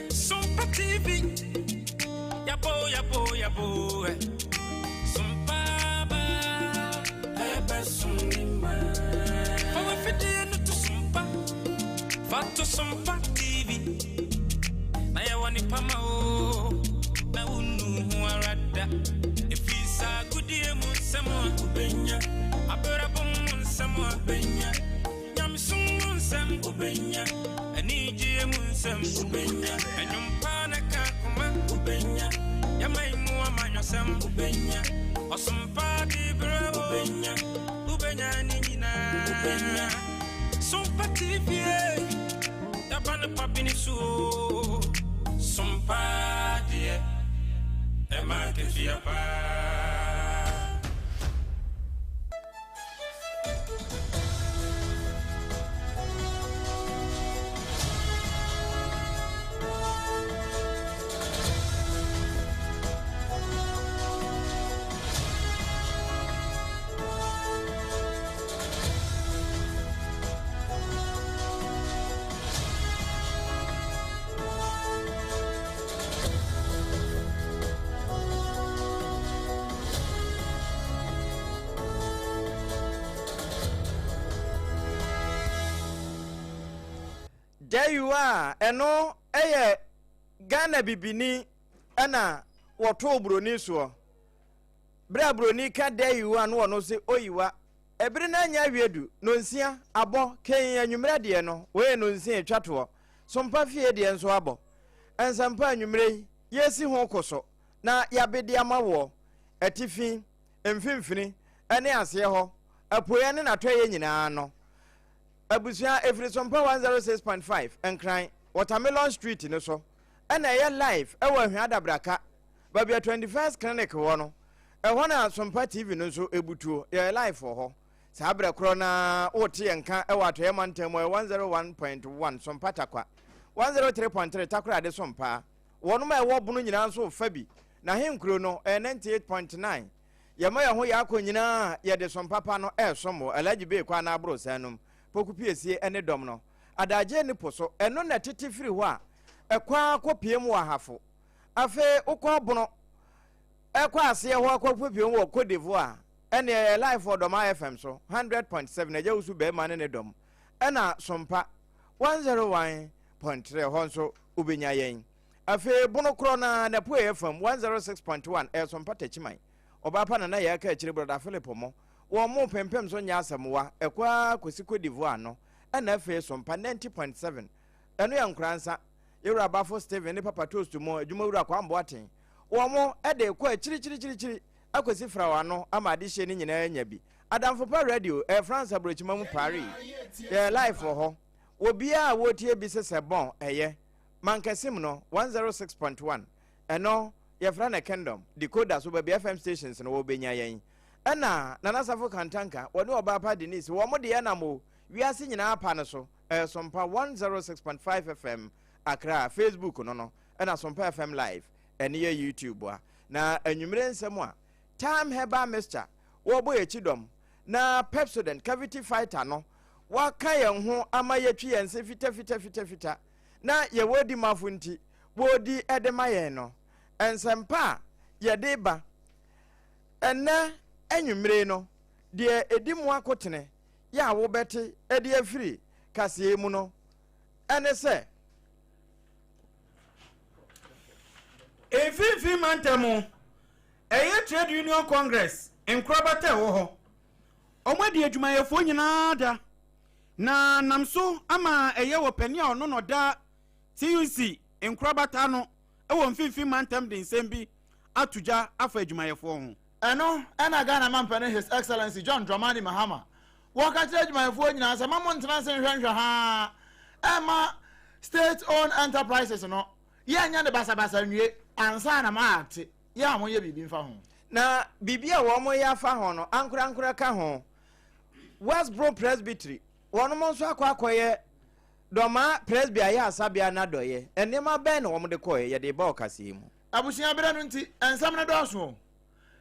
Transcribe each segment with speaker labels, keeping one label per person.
Speaker 1: Sompa TV, yabo, yabo, yabo. Sompa ba, ebe sungima. Fawa fide no to sompa, fato Sompa TV. Na ya wani pama o, na unu huarada. If it's a good year, munsemo ubenya. Abera bom munsemo ubenya. Nyam sung munsem ubenya. Aniji munsem ubenya. Enyumpana kakuma ubenya. Yamai muwa manyosem ubenya. Osumpa dibra ubenya. Ubenya nina ubenya. Sompa TV Yabana papini su Sompa die Ema kefia pa
Speaker 2: There you are, eno eye Ghana bibini ana woto broni so. Bra broni ka there you are no se oyiwa. Ebere na anya wiedu no nsia abo ken anwumre de no we no nsia twato. Sompa fie de enso abo. Ensampa anwumre yesi ho koso na yabede amawo atifi emfimfini ene ase ho apoya ne natwaye nyina no. Abusia every Sompa 106.5 enkran Watermelon Street no so ena ye live e wa hwa dabraka babia 21st clinic wo no e ho na Sompa TV no so ebutuo ye live for ho sabra kro na wote enka e wato ye mantem 101.1 Sompa takwa 103.3 takra de Sompa wono ma e wo bunu nyina so fabi na henkro no 98.9 yema ye ho ya akonyina ye de Sompa pa no e somo alaji be kwa na abro sanum pokupiesie ene dom no adaje ni poso eno na tete firi ho a ekwa kopiem wa hafo afe ukwa bono ekwa ase ho akwa kopiem wo Cote d'Ivoire ene live for Doma FM so 100.7 eje usu be man ne dom ena Sompa 101.3 ho so ubenya yen afe bono kro na po FM 106.1 Sompa tachiman oba pa na ya ka akire brother Philip mo wo mo pempem so nya asamwa ekwa Cote d'Ivoire no ana afi Sompa 90.7 eno ya nkransa yewura bafo Steven ne papa toast mo adwuma wura kwa mboaten wo mo ede kwa chiri akosi frawa no amade hye ni nyina nya bi adamfo pa radio France abrochima mu Paris live for ho obia wotie bi sese bon eye mankasim no 106.1 eno ye frana kingdom decoder so ba FM stations no wo benya yen ena nanasafo kantanka woni Sompa Denise wo mo de yana mo wiase nyina apa ne so Sompa 106.5 FM Accra Facebook no ena Sompa FM live ene ye YouTube a na anwumre nsem a time heba mixture wo boy echidom na Pepsodent cavity fighter no waka yen ho ama yetwi yense fita na ye wodi mafunti wodi edema yen no ensempa ye deba ena anwumre no de edimu akotene ya wo beti edi afiri kase mu no ene se efifi mantemu eye trade union congress enkrobate wo ho omadi adwumayefo nyina da na namso ama eye wo pani a ono no da TUC enkrobata no ewo mfifi mantem de nsembi atuja afa adwumayefo ho
Speaker 3: eno ena Ghana mampane his excellency John Dramani Mahama waka trade adwumayefo nyina se mamon tena se hwenhwe ha ema state owned enterprises no ye nya ne basabasa nwie ansa na maate ya mo ye bibi mfa ho
Speaker 2: na bibia wo mo ya fa ho no ankura ka ho Westboro Presbytery wono mo so akoye Doma Presbya ya asabia na doye enema ben no mo de koye ye de ba okase mu
Speaker 3: abusia bere no nti ensam ne doso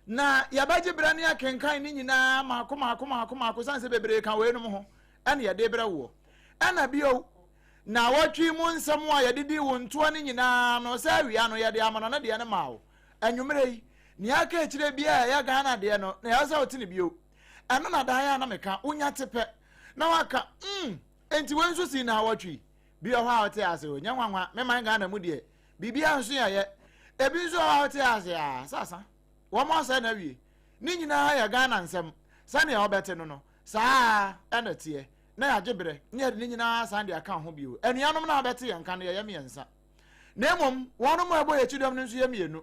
Speaker 3: na yabaje bere ne akenkan ni nyina makoma sanse bebere kan we no ho ene ye de bere wo ana bio na watwi mu nsɛm a yɛdedi wo ntoa ne nyinaa no sɛ awia no yɛde ama no na deɛ ne ma wo anwummerɛ yi ne aka akyirɛ bia ɛyɛ Ghana deɛ no na yɛwɔ sɛ wote ne bio ɛno na dan a na meka wonya tepɛ na waka enti wo nso si na watwi bi wɔ hɔ a wote ase o nyɛ nwanwa meman Ghana mu deɛ biribia nso yɛyɛ ebi nso wɔ hɔ a wote ase a sasa wɔn asɛ na wie ne nyinaa yɛ Ghana nsɛm sɛnea wɔbɛte no no saa ɛna teɛ na yɛagye berɛ ne yɛde ne nyinaa saa de aka ho bio anuanom na wobɛte yɛn nka no yɛyɛ mmiɛnsa na mmom wɔnom a ɛbɔ yɛkyidɔm no nso yɛ mmienu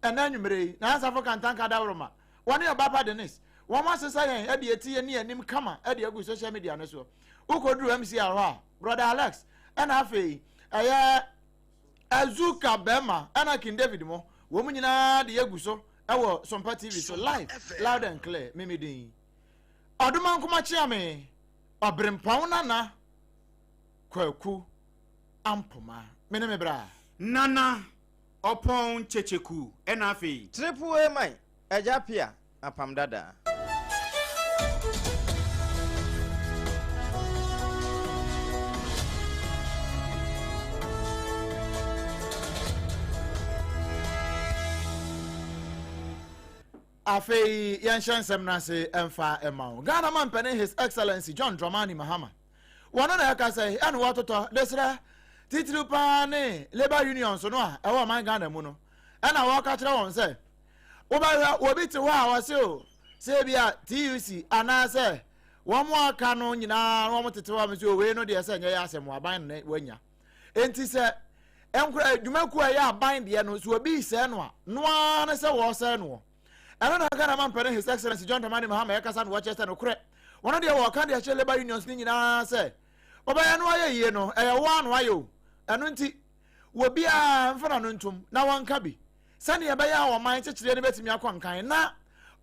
Speaker 3: ɛna anwummerɛ yi na asafo kantanka daworoma wɔne Ɔbapa Denise wɔn asesa yɛn ɛde ɛti yɛn ne yɛnim kama ɛde agu social media no so wokɔduru MCR hɔ a brother Alex ɛna afei ɛyɛ Azuka Bema ɛna King David mo wɔn nyinaa de yɛgu so ɛwɔ Sompa TV so live loud and clear memedin ɔdoma nkoma kyea me ɔbrempɔn nana kwaku ampoma mene me bra
Speaker 4: nana ɔpɔn checheku ɛna afei
Speaker 2: triple A man agya pia apam dada
Speaker 3: afei yɛnhyɛ nsɛm no ase ɛmfa ɛma wo Ghana man pɛne His Excellency John Dramani Mahama wɔno na yɛka sɛ ɛne wɔtotɔ desrɛ titiri paa ne Labour Union so no a ɛwɔ man Ghana mu no ɛna wɔka kyerɛ wɔn sɛ wobɛhwɛ wɔbi te hɔ a wɔse o sɛ bi a TUC anaasɛ wɔn mo aka no nyinaa wɔn mo tete hɔ a sɛ owei no deɛ sɛ nyɛ yɛ asɛm aban no wanya enti sɛ ɛnkora adwumakuo a ɛyɛ aban deɛ no so obi sɛ no a noa ne sɛ wɔsɛ no ɛno na Ghana man pɛne His Excellency John Dramani Mahama yɛkasa no wɔkyerɛ no korɛ wɔno deɛ wɔka de ahyɛ Labour Unions no nyinaa sɛ ɔbɛyɛ no ayɛ yie no ɛyɛ wo ano ayɛ o ɛno nti wɔbiaa mfana no ntom na wɔnka bi sɛne yɛbɛyɛ a ɔman kyekyerɛ no bɛtumi akɔ nkan na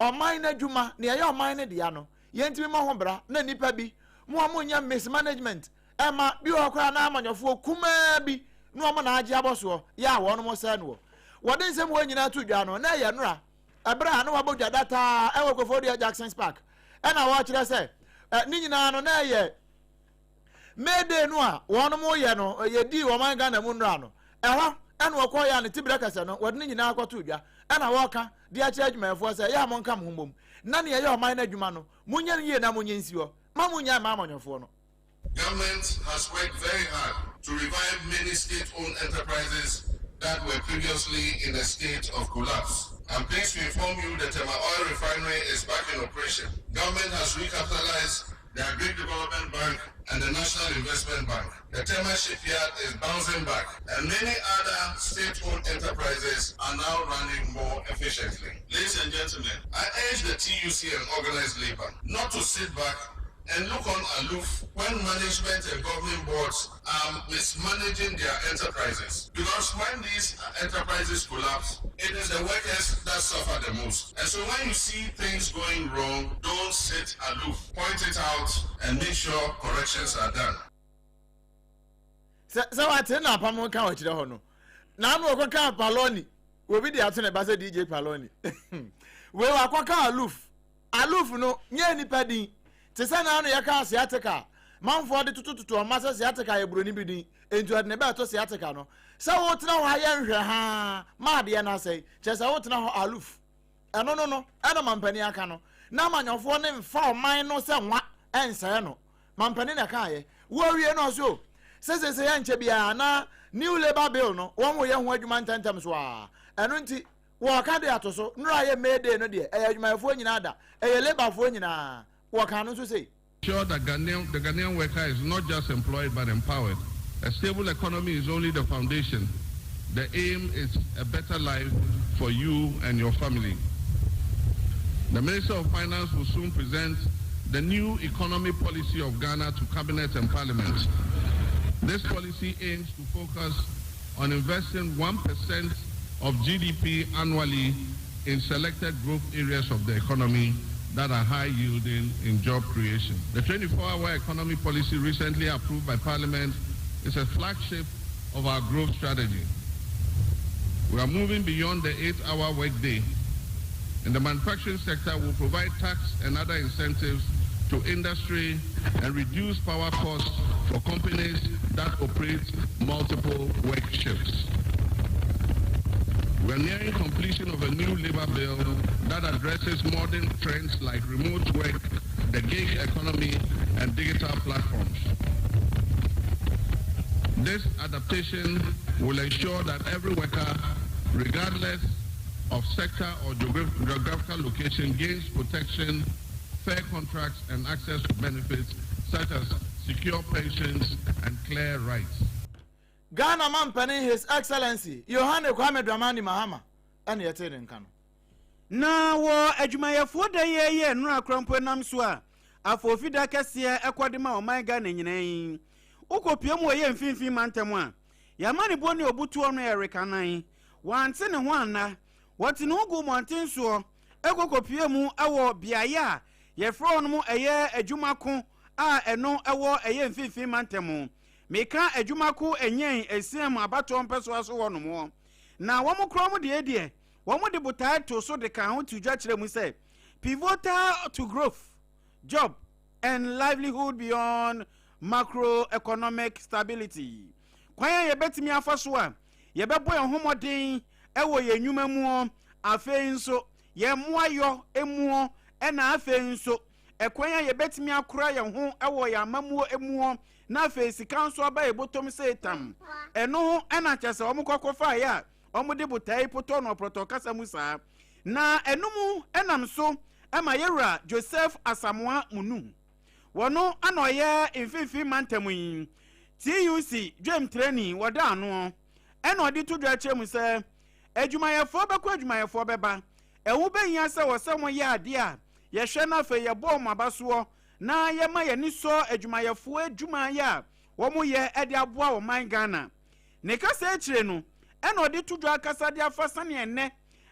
Speaker 3: ɔman no adwuma ne ɛyɛ ɔman no dea no yɛntimi ma ho bra na nnipa bi mo a monyɛ mismanagement ɛma bi wɔ koraa na amanyɔfoɔ kumaa bi na ɔmo na agye abɔ soɔ yɛ a wɔno mo sɛ no wɔde nsɛm wɔ nyinaa to dwa no na ɛyɛ nora ɛberɛ a na wabɔ dwa data ɛwɔ Kofodia Jackson's Park ɛna wɔkyerɛ sɛ ne nyinaa no na ɛyɛ Mayday no a wɔn mo yɛ no yɛdi wɔn Ghana mu nnora no ɛhɔ ɛna wɔkɔ yɛ ne tibere kɛse no wɔde ne nyinaa akɔto dwa ɛna wɔka de akyerɛ adwumayɛfoɔ sɛ yɛ a monka mo ho mbom na ne yɛyɛ ɔman no adwuma no monyɛ no yie na monyɛ nsi hɔ ma monyɛ ma amanyɔfoɔ no.
Speaker 5: Government has worked very hard to revive many state-owned enterprises that were previously in a state of collapse. I'm pleased to inform you that Tema Oil Refinery is back in operation. Government has recapitalized the Agri Development Bank and the National Investment Bank. The Tema Shipyard is bouncing back, and many other state-owned enterprises are now running more efficiently. Ladies and gentlemen, I urge the TUC and organized labor not to sit back and look on aloof when management and governing boards are mismanaging their enterprises. Because when these enterprises collapse, it is the workers that suffer the most. And so when you see things going wrong, don't sit aloof. Point it out and make sure corrections are done.
Speaker 3: So what na pamo ka o kire ho no. Na no ko ka Paloni. We be dey atone ba se DJ Paloni. We wa ko ka aloof. Aloof no nye nipa din. Te se na no ye ka asiatica. Manfo de tutututu o masa asiatica ye broni bi din. Entu ade ne ba to asiatica no. Se wo tena ho aye nhwe ha. Ma de na sei. Che se wo tena ho aloof. Eno no. Eno mampani aka no. Na manyofo ne mfa o man no se nwa ense no. Mampani na ka ye. Wo wie no so. Se ya nche bia na new labor bill no wo mo ye ho adwuma ntantem so a eno nti wo ka de atoso nura ye Mayday no de adwumayefo nyina da labor fo nyina wo ka no so say
Speaker 6: sure that the Ghanaian worker is not just employed but empowered. A stable economy is only the foundation. The aim is a better life for you and your family. The Minister of Finance will soon present the new economy policy of Ghana to Cabinet and Parliament. This policy aims to focus on investing 1% of GDP annually in selected growth areas of the economy that are high yielding in job creation. The 24-hour economy policy recently approved by Parliament is a flagship of our growth strategy. We are moving beyond the 8-hour workday. In the manufacturing sector, we'll provide tax and other incentives to industry and reduce power costs for companies that operate multiple work shifts. We're nearing completion of a new labor bill that addresses modern trends like remote work, the gig economy, and digital platforms. This adaptation will ensure that every worker, regardless of sector or geographical location, gains protection, fair contracts, and access to benefits such as secure pensions and clear rights.
Speaker 3: Ghana man penny His Excellency Yohane Kwame Dramani Mahama and yet in Kano.
Speaker 4: Na wo adwumayefo da ye nura krampo nam so a afofida kese ekwadema o man Ghana nyinan ukopiem wo ye mfimfim mantam a yamane boni obutu ono erekanan wante ne ho ana wate no gu monten so ekokopiem awo biaye a ye fro no mu eye adwumako a eno ewo eye mfimfim mantam meka adwumako enyen esiem abato mpeso aso wo no mo na wo mo krom de womo de botai to so de kan ho tudwa kire mu say pivotal to growth, job and livelihood beyond macroeconomic stability. Kwan ye betimi afaso a ye bebo ye homodin ewo ye nwuma mu afe nso ye moayo emuo na afe nso ekwan ye betimi akora ye ho ewo ye amamuo emuo na afe sika nso aba ye botom say tam eno na kyese omukokofa ya omude butai poto no proto kasa musa na enumu enam so ama yewra Joseph Asamoah Munu wono anoye mfifi mantamu yi TUC dream training wada ano ena odi to dwa kire mu se adwumayefo bekọ adwumayefo beba ewu behia se wosem ye ade a ye hwe na fe ye bom abaso na ye ma ye ni so adwumayefo adwumaye a wo mu ye ede aboa wo man Ghana ne kasa kire no ena odi to dwa kasa de afasa ne enne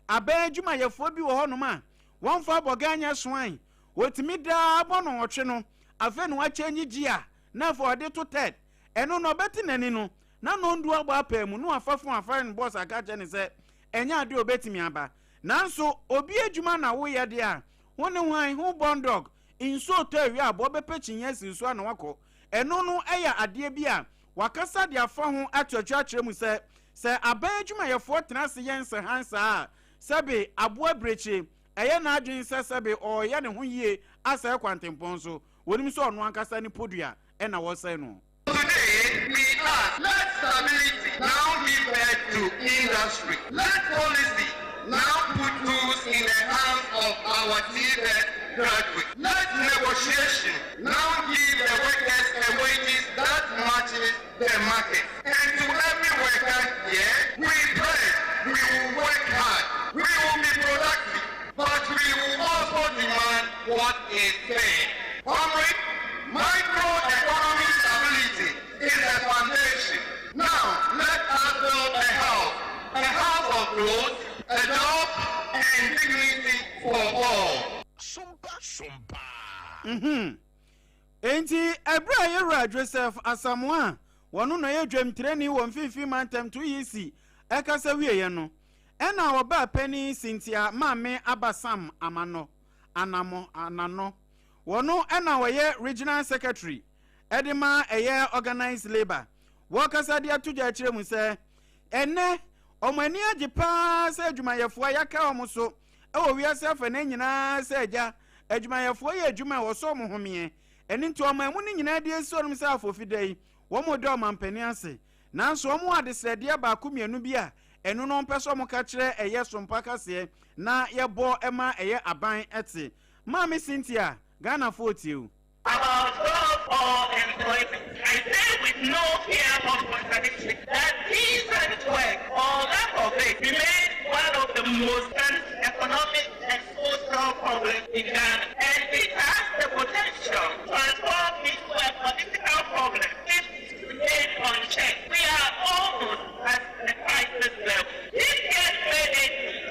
Speaker 4: aba adwumayefo bi wo honom a won fa boganya swan wotimi da bono otwe no afa no achenyi gia na for odi to ted eno no beti nani no na no ndu agba apemu no afafo afan boss aka che ne se enya ade obetimi aba nanso obi adwuma na wo ye de a woni hwan hu bondog inso to awi abo bepechinya sinso na wako eno no eya ade bi a wakasa de afa ho atwatwa kire mu se aba adwuma yefo tenase yense hansa a sebe abo abreche eye na adwen sebe o ye ne ho yie asa kwantempon so wonim so ono ankasa ni podua e na wo sai no.
Speaker 5: Today, we ask, let stability now give birth to industry. Let policy now put tools in the hands of our TVET graduates. Let negotiation now give the workers a wages that matches the market. And to every worker here, we pray we will work hard, we will be productive, but we will also demand what is fair. Comrade, microeconomic stability is the foundation. Now, let us build a house of growth, a job, and dignity for all.
Speaker 1: Sompa.
Speaker 4: Enti ebra yewra Joseph Asamoah wono no ye dwam training won fifi mantem to yisi ekasa wieye no ena oba pani Cynthia Mame Abasam Anano wono ena woye regional secretary edema eye organized labor wokasa dia tuja kire mu se ene omani agipa se adwumayefo ayaka omuso ewo wiase afa na nyina se agya adwumayefo ye adwuma wo so mo homie eni nti omamu ni nyina de esorum se afofidai wo mo do mampani ase nanso omo adesrede ba komienu bi a enu no mpeso mo ka kire eye sompa kase na yebo ema eye aban ete Mami Cynthia Ghana 40
Speaker 7: about job or employment. I say with no fear of contradiction that decent work or lack of it remains one of the most economic and social problems in Ghana, and it has the potential to transform into a political problem if remained unchecked. We are almost at the crisis level. This gets ready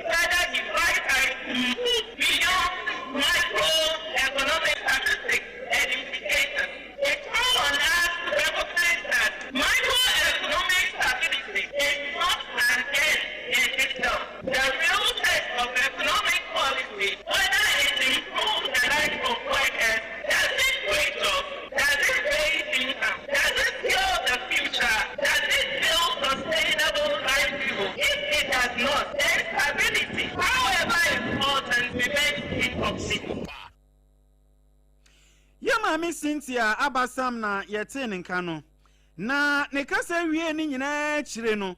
Speaker 7: whether the right time to move beyond microeconomic statistics and indicators. It's all on us to recognize that microeconomic stability is not an end in itself. The real test of economic policy, whether it's improved possible.
Speaker 4: Yama Cynthia Abasam na yete ne nka no na ne kasa wie ni nyina chire no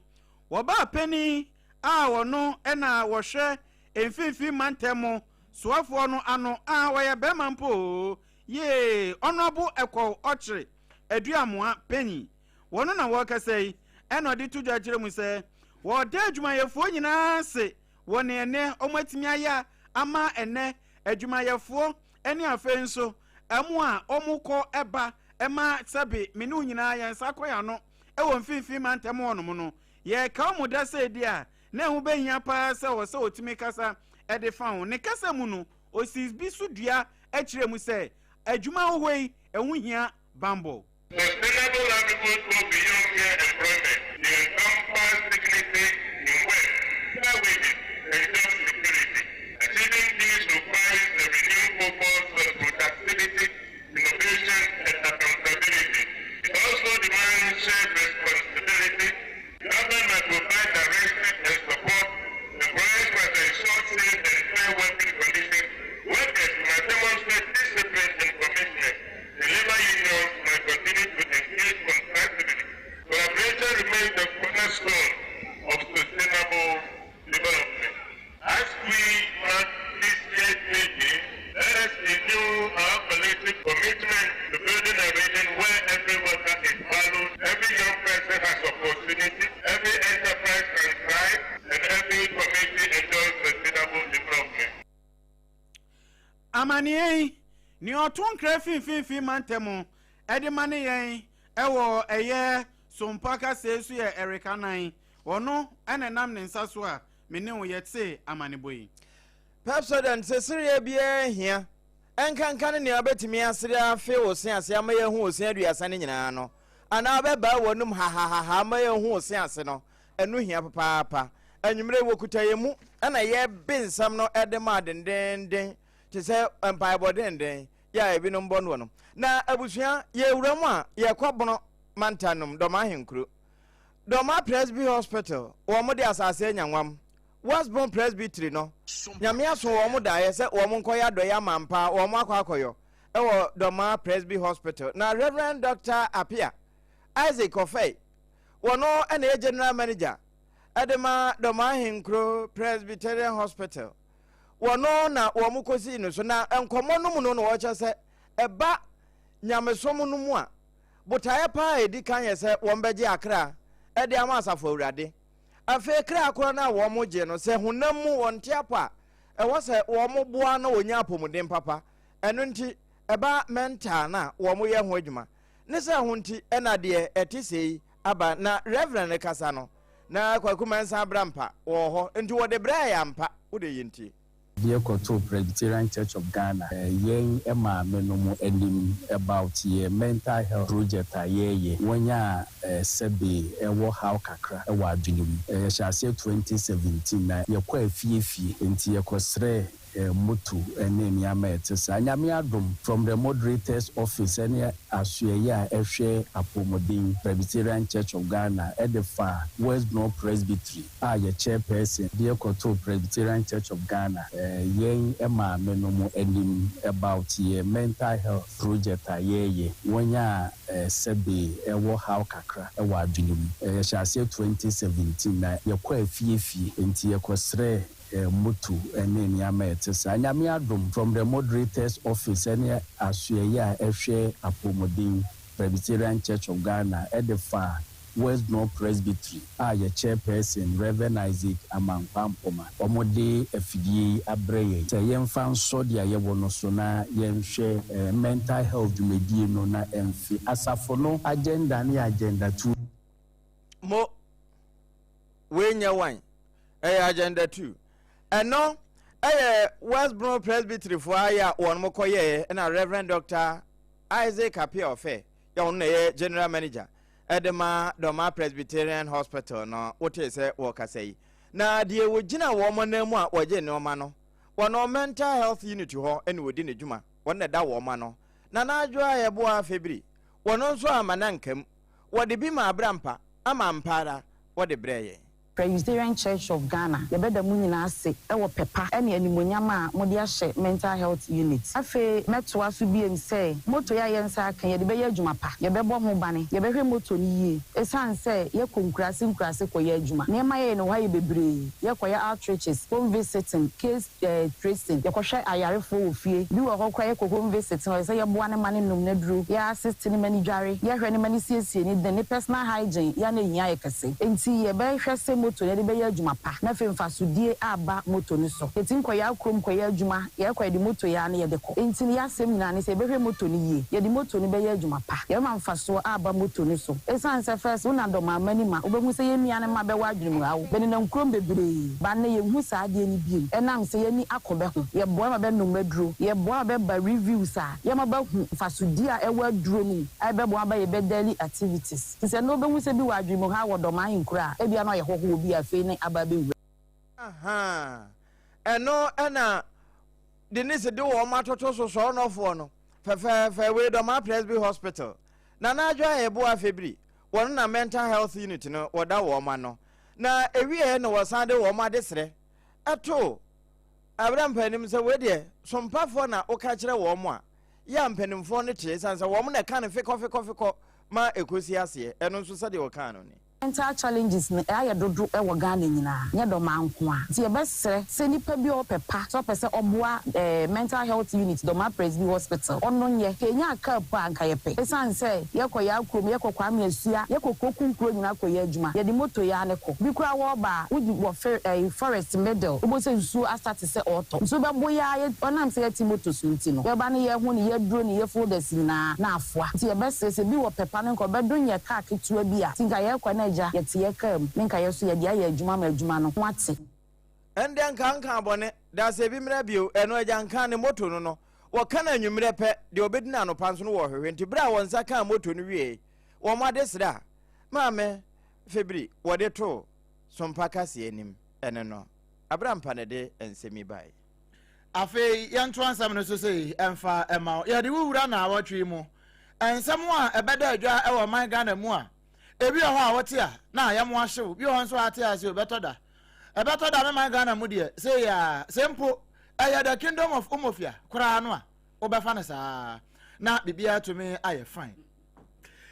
Speaker 4: woba pani a wono na wohwe emfimfi mantemo soafo no ano a woye bema mpo ye honorable ekwo ochire aduamoa pani wono na wo kasa yi eno de tuju achire mu se wo da adwumayefo nyina se wone ene omatimi aya ama ene adwumayefo ene afenso amua omuko eba ema sabe menu nyina ya nsakoya no ewo mfimfi mantemo ono no ye ka omuda se dia na hu behia pa se wo se otimi kasa ede fa ho ne kasa mu no osis bi so dua akire mu se adwuma hohoi ehu hia bambo.
Speaker 5: Sustainable livelihood go beyond mere employment. They encompass dignity in work, fair wages, and job security. Achieving these requires a renewed focus on productivity, innovation, and accountability. It also demands shared responsibility. Government must provide direction and support. Employers must ensure safe and fair working conditions. Workers must demonstrate discipline and commitment. The labor unions must continue to engage constructively. Collaboration remains the cornerstone of sustainable development. As we mark this year's meeting, let us renew our collective commitment to building a region where every worker is valued, every young person has opportunity, every enterprise can thrive, and every community enjoys sustainable development.
Speaker 4: Amaniye ni otun krefin mantemo edi mane yen ewo eye Sompa kasesu ye Erika nan wono enenam ne nsa so a mene wo yete amaneboyi
Speaker 2: Pepsodent sesire bia hia enkankan ne abetimi asire afe osen ase amaye hu osen aduasa ne nyina no ana beba wonum ha amaye hu osen ase no enu hia papa anwumre wokuta yemu ana ye binsam no edema dendenden te se empire bodenden ya ebi no mbono no na abusua ye wuramu a ye kwabno mantanum doma henkuru doma presby hospital wo mo de asase nyanwam Wasborn Presbytery no nyame aso wo mo da ye se wo mo nkoya do ya mampa wo mo akwakoyo ewo doma Presby hospital na Reverend Dr. Apia Isaac Ofei wono ene general manager edema doma henkuru Presbyterian hospital wono na wo mo kosi no so na enkomo no mu no wo cha se eba nyamesom no mu a botaye pa edi kan ye se wo mbeje akra ede ama asafo awurade afe kra akora na wo mo je no se honam mu wonte apa e wo se wo mo boa na onya apomuden papa eno nti eba mental na wo mo ye ho adwuma ne se ho nti ena de etisei aba na reverend kasa no na kwakumansa brampa wo ho nti wo de bra ya mpa wo de yinti
Speaker 8: Dear Koto Presbyterian Church of Ghana, yen ema menomu elim about ye mental health project ye wanya sebe ewo how kakra ewa adwinum shall say 2017 na ye kwa fie enti ye kosre motu ene niama etesa anyame adom from the moderator's office ene asuye ehwe apomodin Presbyterian Church of Ghana edefa West North Presbytery ye chairperson Dear Koto Presbyterian Church of Ghana yen ema menomu elim about ye mental health project ye wanya sebe ewo how kakra ewa adwinum shall say 2017 na ye kwa fie enti ye kosre motu ene niama etesa anyame adom from the moderator's office ene asuye ehwe apomodin Presbyterian Church of Ghana edefa West North Presbytery ye chairperson Reverend Isaac Amampampoma omode afidie abreye se yemfa nso dia ye wono so na yemhwe mental health medie no na emfi asafo no agenda 2
Speaker 2: mo wenya wan agenda 2 eno Westboro Presbytery for aya won mo koye na Reverend Dr. Isaac Apia Ofe ya won na general manager edema doma Presbyterian hospital no wote se wo kasai na die wogina wo mo na mu a woje ne oma no wono mental health unit ho ene wodi ne djuma won da wo ma no na adwa ye bo afebiri wono nso amanankam wode bi ma abrampa ama mpara wode breye
Speaker 9: Presbyterian Church of Ghana. The better munina say, our pepper, any animonyama, Modia mental health unit. Afe, Metwa Subi and say, Motoya Yansa, can you be a jumapa? You be born bani, you be moto ye. A son say, you come grassing grass for your juma. Near my and why you be brave. You acquire outreaches, home visiting, case tracing, you share a yard full fee. You are quiet home visiting, or say you're one man no nedru, you assisting many jarry, you are any many CC, then personal hygiene, Yanni Yakase. And see a very moto ya de be ya adwuma pa na fe mfasodie aba moto ni so etin koya krom koya adwuma ya kwa de moto ya na ye de ko entin ya sem na ne se be hwe moto ni ye ye de moto ni be ya adwuma pa ya ma mfaso aba moto ni so esan se first una do ma mani ma obehu se ye nua ne ma be wa adwuma awo be ne na nkrom bebre ba na ye hu sa ade ni biem enam se ye ni akobe ho ye boa ma be no maduro ye boa be ba reviews a ye ma ba hu mfasodie a e wa duro ni ai be boa ba ye be daily activities se no behu se bi wa adwuma ha wo do ma hinkura e bia no ye ho bi afeni ababe
Speaker 2: aha eno ena Denise do wo matoto so no fo no fe we do ma Presby Hospital na na adwa ye bo afebri won na mental health unit no woda wo ma no na ewie no wasande wo ma desre eto Abraham panim se we de sompafo na o ka kire wo mo a ya mpanimfo no tie sansa wo mo na ka ne fekɔ ma ekosi ase eno nso sade wo ka no ni
Speaker 9: mental challenges ne aya dodo e wo Ghana nyina nye do manko a ti e besere se nipa bi o pepa so pese oboa mental health unit do ma Presby Hospital ono nye kenya aka pa anka ye pe esan se ye koya akrom ye kokwa me asua ye kokokunkuro nyina koya adwuma ye di moto ya ne ko bi kura wo ba udi wo forest middle obo se nsu asate se auto nsu be boya ye onam se ye ti moto sunti no ye ba ne ye hu ne ye duro ne ye folders na afoa ti e besere se bi wo pepa ne ko be do nye ka ketua bi a tinga ye kwa na yeti yekam ninka yeso ye dia ye adwuma ma adwuma no wate
Speaker 2: ende anka abone da se bi mra bio eno agya nka ne moto no wo kana nwumre pe de obedina no panso no wo hwehwe nti bra won saka moto no wie wo ma de sra maame febri wo de to sompa kase anim ene no Abraham panede ensemi bai
Speaker 3: afe yanto ansam no so sei emfa ema ye de wura na awatwe mu ensam a ebeda adwa e wo man Ghana mu a ebi ho a wote a na ya mo ahyew bi ho nso ate ase obetoda me man Ghana mu de say ya sempo aya the kingdom of umofia kura no a obefa ne saa na bibia to me aye fine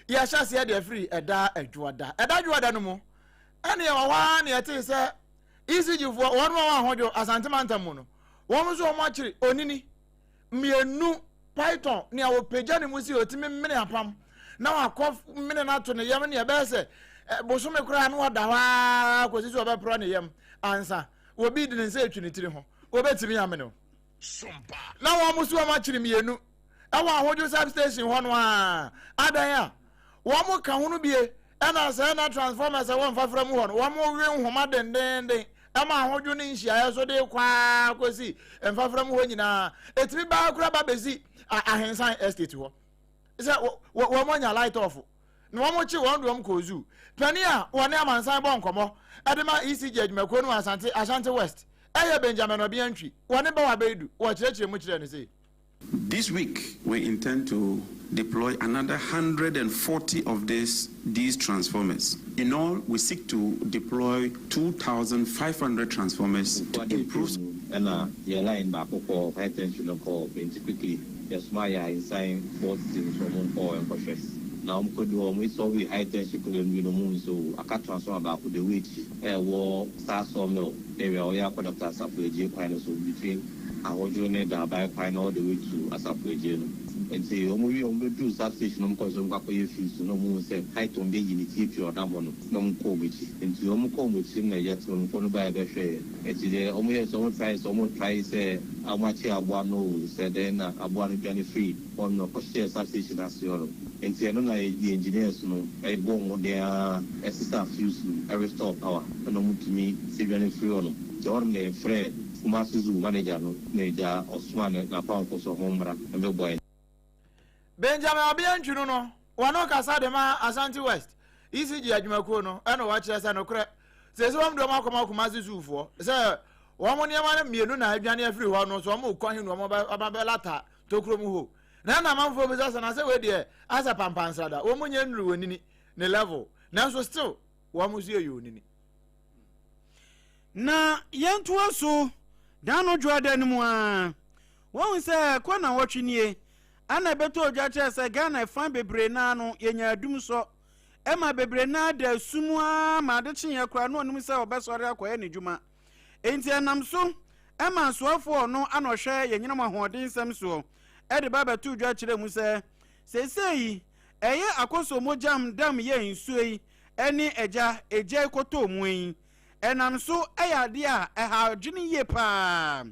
Speaker 3: ya shase ya de free eda adwoada no mu ene ya wa na yete se isijifo won wa hojo asantemanta mu no won so mo akiri onini mienu python ni a wo peja ne mu si otimi mene apam na wakọ mene na to ne yam ne be se bosome kura no da wa kwesi so be pro ne yam ansa obi di ne se atwi ne tiri ho obetimi yam ne sompa na wa musu ma kiri mienu e wa ahojo substation ho no a adan a wa mo ka ho no bie e na se na transformers e won fafra mu ho no wa mo we nhoma dendenden e ma ahojo ne nhia so de kwa kwesi enfafra mu ho nyina etimi ba kura ba bezi ahensan estate ho is wo monya light off no wo mochi wo ndom kozu pani a wo ne amansan bon komo edema ECG adwumako no Ashanti West eye Benjamin Obiantwi wo ne ba wa bedu wo kirechire mu kire ne say
Speaker 10: this week we intend to deploy another 140 of these transformers. In all, we seek to deploy 2,500 transformers to improve.
Speaker 11: And your line back for high tension call quickly. Yes, my inside both things from power and process. Now, we saw we high tension could so I can't transfer about the which war starts on no area or ya conductors up with J Pine so between our journey by Pine all the way to Asapwe. And say, we do substation because of what you feel no more say, high to be in the TP or Namono, no committee. And to Omo with him, yet on phone by a share. And today, almost someone tries, say, how much I want no, said then I want to free on no share substation as you know. And say, I don't know the engineers, no, I born on their assistant fuse, every stop power, and no to me, civilian free on them. John, they Fred, Masuzu manager, Major Osman, na pound for so home, and no boy.
Speaker 3: Benjamin Obiantwi no wano kasa de ma Ashanti West ECG adwumako no eno wa kire se no kre se wom do makoma zuzufo se wom ne ma mienu na adwane afiri ho no so wom ko hin no wom ba lata tokuro mu ho na manfo bi se na se we de asa pampansada wom nya nru onini ne level na so still wom su ye onini
Speaker 4: na yentuo so dano dwada no mu a won se kwa na wotwenie ana beto ogya che se Ghana fan bebre na no yenya adum so ema bebre na da sumu a ma de kyen yakra no onum se obesore akoye ne dwuma enti enam so ema soafo no ana hwe yenyina mahoden sam so e de baba tu dwa kire mu se sesei eye akoso mojam dam ye nsuei eni eja ekoto mu yin enam so eyade a eha dwene ye pa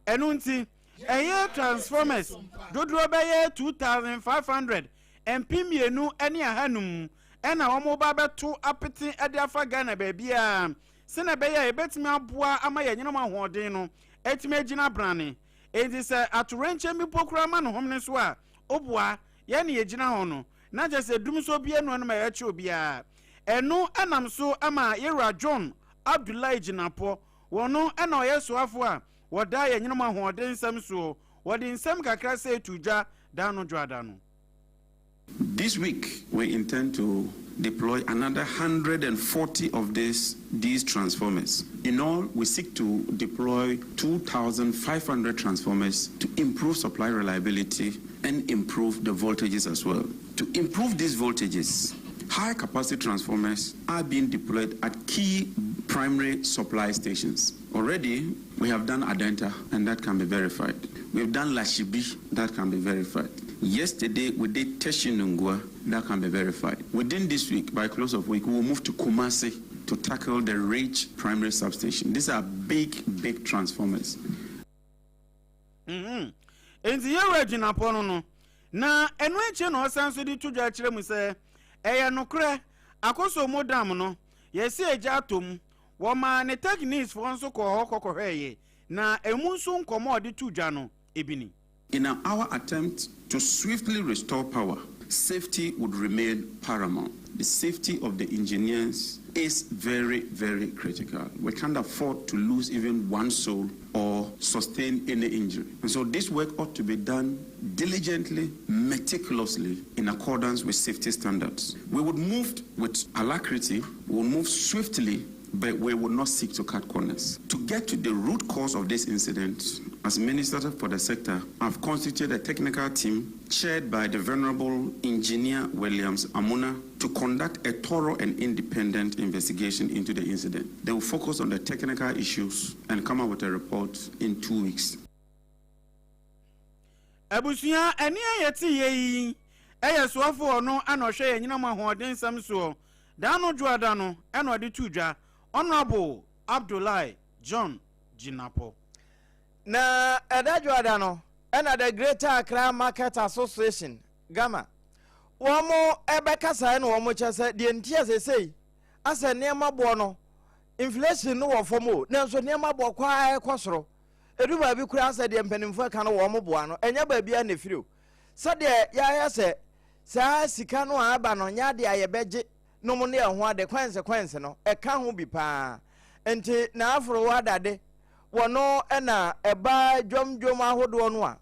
Speaker 4: enu nti eye transformers dodro beye 2500 empimienu eni ahanum ena omo ba beto apete ede afa Ghana baabia sene beye ebetimi aboa ama yenyina mahoden no etimi agina brane enti se atorenche mi pokura ma no homne so a oboa ye ne yegina ho no na je se dum so bia no ma ya che obia enu enam so ama Yera John Abdullahi Jinapo wono ena oyesoafo a woda ye nyinoma hoden nsam so wodi nsam kakra se tuja dano dwada no.
Speaker 10: This week we intend to deploy another 140 of these transformers. In all, we seek to deploy 2,500 transformers to improve supply reliability and improve the voltages as well. To improve these voltages, high capacity transformers are being deployed at key primary supply stations. Already, we have done Adenta, and that can be verified. We've done Lashibi, that can be verified. Yesterday, we did Teshinungwa, that can be verified. Within this week, by close of week, we will move to Kumasi to tackle the Rage primary substation. These are big transformers.
Speaker 4: Enzi Yera Jinapo no na enweche no sanso di tudwa kire mu se eye nokre akoso modam no yesi eja atom wo ma ne techniques for nso ko hweye na emu nso nkomo de tudwa no ebini.
Speaker 10: In our attempt to swiftly restore power, safety would remain paramount. The safety of the engineers is very, very critical. We can't afford to lose even one soul or sustain any injury. And so this work ought to be done diligently, meticulously, in accordance with safety standards. We would move with alacrity, we would move swiftly, but we would not seek to cut corners. To get to the root cause of this incident, as Minister for the sector, I've constituted a technical team chaired by the Venerable Engineer Williams Amuna to conduct a thorough and independent investigation into the incident. They will focus on the technical issues and come up with a report in 2 weeks.
Speaker 4: Abusia eni ayeti yeyi eye soafo no anohwe yenyina mahoden sam so dano dwada no eno de tudwa Honorable Abdullahi John Jinapo.
Speaker 2: Na edadwada no ena the Greater Accra Market Association Gama womo ebekasa na womo chese de ntia sesei ase niema bo no inflation no wo fomo na so niema bo kwa ekosoro edu ba bi kura ase de mpanimfo aka no womo bo ano enya ba bia na firo se de ya se sa sika no aba no nya de ayebeje no mo ne ho ade kwense no eka ho bi pa enti na afro wadade wono ena eba dwomdwom ahodo no a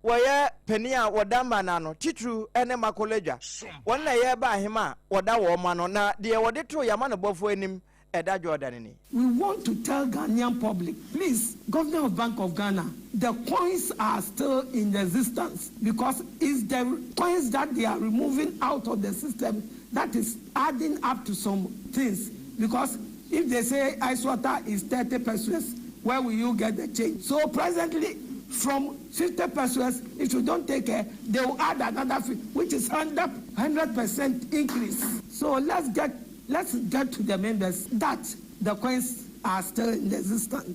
Speaker 2: woye penia wodamba na no titru ene makoleja wonna ye ba ahema woda wo ma no na de wode to yama no bofo anim eda Jordan ni.
Speaker 12: We want to tell Ghanaian public, please, Governor of Bank of Ghana, the coins are still in existence because it's the coins that they are removing out of the system that is adding up to some things. Because if they say ice water is 30 pesos, where will you get the change? So presently, from 50 pesos, if you don't take care, they will add another fee, which is 100% increase. So let's get to the members that the coins are still in existence.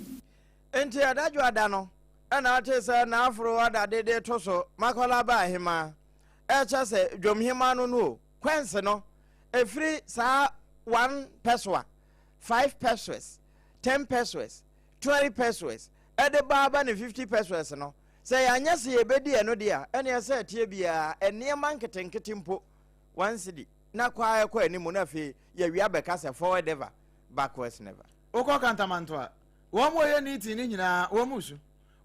Speaker 2: Enti adaju adano, ena ate se na afro ada de toso makola ba hima. Echa se dwom hima no coins no every sa 1 peso, 5 pesos, 10 pesos, 20 pesos. Ede baba ne 50 pesos no. Say anya se yebedi eno dia, ene se tie bia eniema nketenkete mpo 1 cedi. Na kwa kwa animu na fe ye wia beka se forward ever, backwards never.
Speaker 3: Oko kantamantoa. Womo ye niti ni nyina womusu.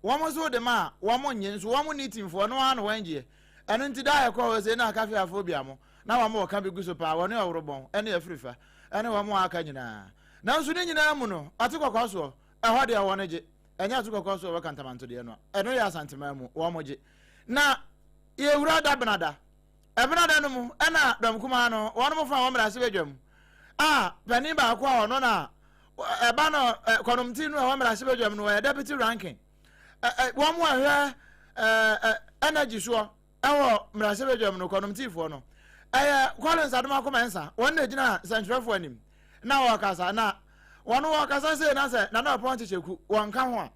Speaker 3: Womo so de ma, womo nyensu, womo niti mfo no anu wanje. Eno nti da yakwa we se na kafe afobia mo. Na womo ka beguso pa woni awrobon, ene afrifa. Ene womo aka nyina. nanso ne nyinaa mu no ate kwakwa so ɛhɔ de ɛwɔ no gye ɛnyɛ ate kwakwa so wɔka ntamanto deɛ no ɛno yɛ asantema mu wɔn mo gye na yɛwura da benada ɛbenada no mu ɛna dɔmkuma no wɔn mo fa wɔn mmerɛ ase badwam panin baako a ɔno na ɛba no kɔnomti no a wɔn mmerɛ ase badwam no wɔyɛ deputy ranking wɔn mo ahwɛ energy soɔ ɛwɔ mmerɛ ase badwam no kɔnomtifoɔ no ɛyɛ Collins Adomakomensa wɔn na gyina sɛntwerɛfoɔ anim na wɔkasa na wɔn wɔkasa sɛ na sɛ nana ɔpɔn kyekyɛku wɔn ka ho a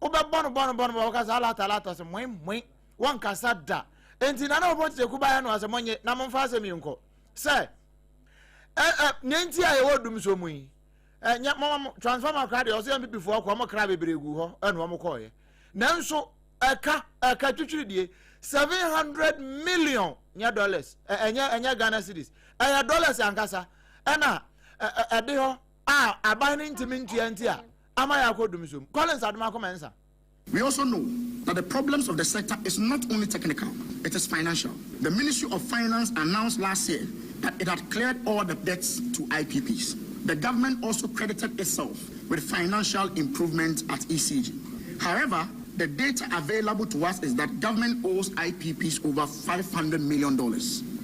Speaker 3: wobɛbɔ no wɔkasa alata sɛ mwen wɔn kasa da enti nana ɔpɔn kyekyɛku baeɛ no asɛ mɔnye na momfa asɛm yi nkɔ sɛ ne nti a yɛwɔ dum so mu yi nyɛ mama transformer kra deɛ ɔsɛ yɛn pipifoɔ kɔ ɔmo kra bebree gu hɔ ɛna ɔmo kɔɔyɛ nanso ɛka twitwiri die 700 million nya dollars ɛnyɛ Ghana cedis ɛyɛ dollars ankasa ɛna ɛde hɔ aban ne ntimi ntua nti a ama yɛ akɔdum som Collins Adomakomensa.
Speaker 13: We also know that the problems of the sector is not only technical, it is financial. The Ministry of Finance announced last year that it had cleared all the debts to IPPs. The government also credited itself with financial improvement at ECG. However, the data available to us is that government owes IPPs over $500 million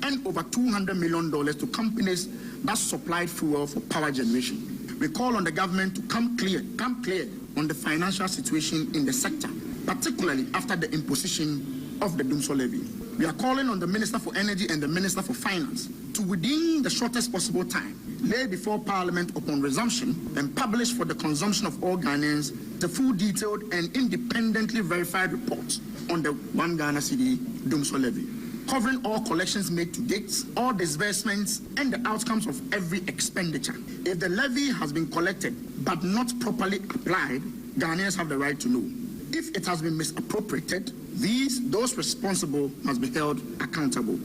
Speaker 13: and over $200 million to companies that supplied fuel for power generation. We call on the government to come clear on the financial situation in the sector, particularly after the imposition of the Dumso levy. We are calling on the Minister for Energy and the Minister for Finance to, within the shortest possible time, lay before Parliament upon resumption and publish for the consumption of all Ghanaians the full detailed and independently verified report on the 1 Ghana cedi Dumso levy, covering all collections made to date, all disbursements, and the outcomes of every expenditure. If the levy has been collected but not properly applied, Ghanaians have the right to know. If it has been misappropriated, those responsible must be held accountable.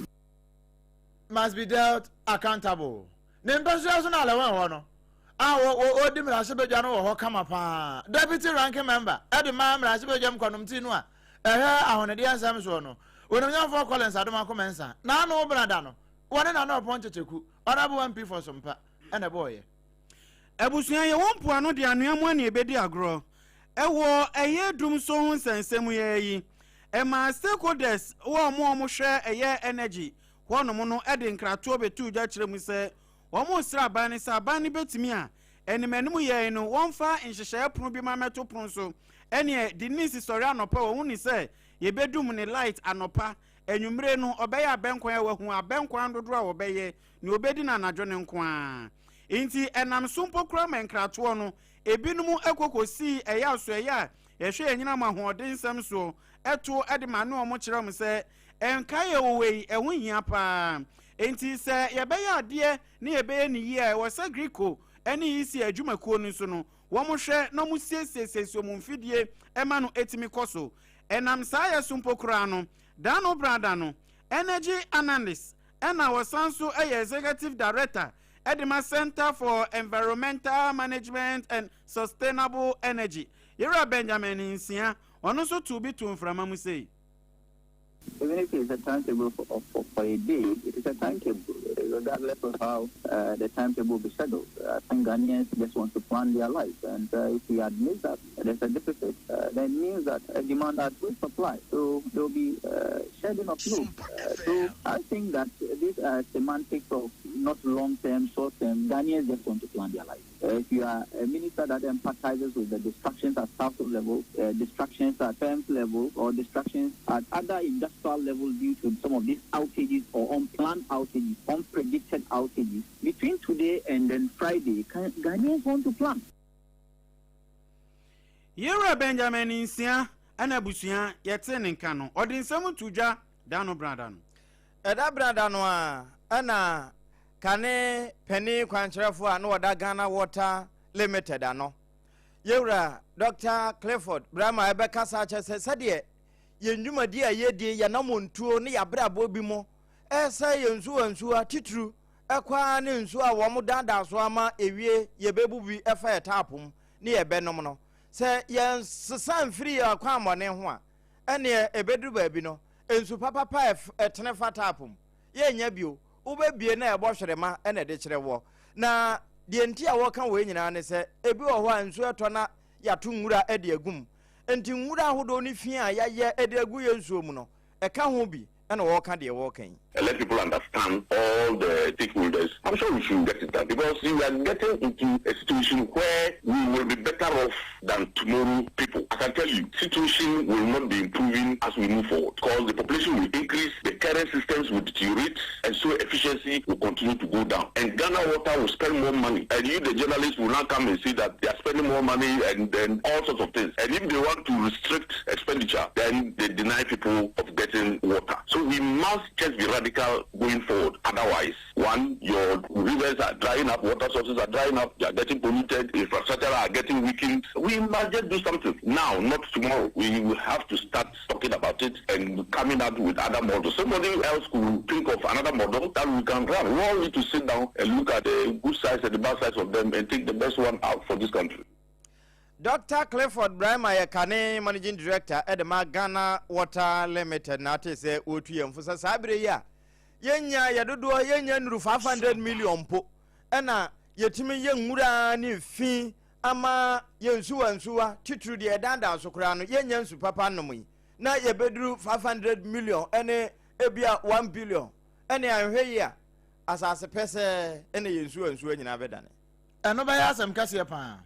Speaker 3: Must be dealt accountable. Deputy ranking member, Edimam Rasibajam Konumtinua, ahonedi ansam so no. Wonomnya for Collins Adomakomensa. Na no bradano. One and another point to ku. Honorable MP for Sompa and a boy.
Speaker 4: Ebusua ye wonpo ano de anuamu ani ebedi agro. Ewo eye dum so hu nsensem ye yi. Ema stakeholders wo mo hwe eye energy. Wonom no ede nkrato betu gya kire mu se wo mo sra ban ni sa ban ni betimi a enimanimu ye no wonfa nhyehyɛ pono bi ma meto pono so. Ene Denise sori anopa wo hu ni se ye bedum ni light anopa enwumre no obeye abenkwan ya wahu abenkwan dodo a obeye ni obedi na anadwo ne nko a enti enam sompo kra menkrato no ebinum ekokosi eya aso eya yehwe enyina mahoɔden nsɛm so ɛto ɛde ma no ɔmo kyerɛ m sɛ enka ye wei ɛho hia pa enti sɛ yɛbɛyɛ adeɛ ne yɛbɛyɛ ne yie wɔ sɛ griko ɛne isi adwumakuo no so no wɔn hwɛ na mo siesie mo mfidie ɛma no etimi kɔso enam saa yɛ sompo kra no dano brada no energy analyst ɛna wɔsanso ɛyɛ executive director Edema Center for Environmental Management and Sustainable Energy. Yera Benjamin Insia, one also to be to Framamu say.
Speaker 14: Even if it's a timetable for a day, it is a timetable, regardless of how the timetable will be scheduled. I think Ghanaians just want to plan their life, and if we admit that there's a deficit, then it means that a demand outweighs supply. So there will be shedding of load. So I think that these are semantics of not long-term, short-term. Ghanaians just want to plan their life. If you are a minister that empathizes with the distractions at household level, distractions at firms level, or distractions at other industrial levels due to some of these outages or unplanned outages, unpredicted outages, between today and then Friday, Ghanaians want to plan.
Speaker 4: Yera Benjamin Insia, Anabusia, Yatin Kano, or the Samu Tuja, Dano Bradan.
Speaker 2: Eda Bradanoa, Anna. Kane penny kwancherefo a no wada Ghana Water Limited ano yewra Dr. Clifford Brahma ebeka sache sede ye ndwumadi a yedie ye namontuo ne yabrabo bi mo ese ye nsuwa titru ekwa ne nsu a wo mo dada so ama ewie ye bebu bi efa etapum ne ye benom no se ye sesan free akwa amone ho a ene ebedu ba bi no ensu papa etene fa tapum ye nya bio ubebie na ebo hwerema ene de kyerɛ wo na de nti a wɔka we nyina ne sɛ ebi wɔ hɔ a nso ɛtɔ na yato nwura ɛde agum enti nwura ahodo ne fi a yɛyɛ ɛde agu yɛ nsuo mu no ɛka ho bi ɛna wɔka deɛ wɔka yi.
Speaker 15: Let people understand all the stakeholders. I'm sure we should get it done because we are getting into a situation where we will be better off than tomorrow people. I can tell you, situation will not be improving as we move forward because the population will increase, the current systems will deteriorate, and so efficiency will continue to go down. And Ghana Water will spend more money. And you, the journalists, will now come and say that they are spending more money and then all sorts of things. And if they want to restrict expenditure, then they deny people of getting water. So we must just be radical going forward. Otherwise, one, your rivers are drying up, water sources are drying up, they are getting polluted, infrastructure are getting weakened. We must just do something now, not tomorrow. We will have to start talking about it and coming up with other models. Somebody else could think of another model that we can run. We all need to sit down and look at the good sides and the bad sides of them and take the best one out for this country.
Speaker 2: Dr. Clifford Brahma Yakane, Managing Director at the Ghana Water Limited, not to say OTM for Sabre. Yenya yadodo yenya nuru 500 million po ena yetimi yengura ni fi ama yensuwa nsuwa titru de danda asokra no yenya nsu papa no mu na yebeduru 500 million ene ebia 1 billion ene anhwe ya asase pese ene yensuwa nsuwa nyina bedane
Speaker 3: eno ba ya asem kase pa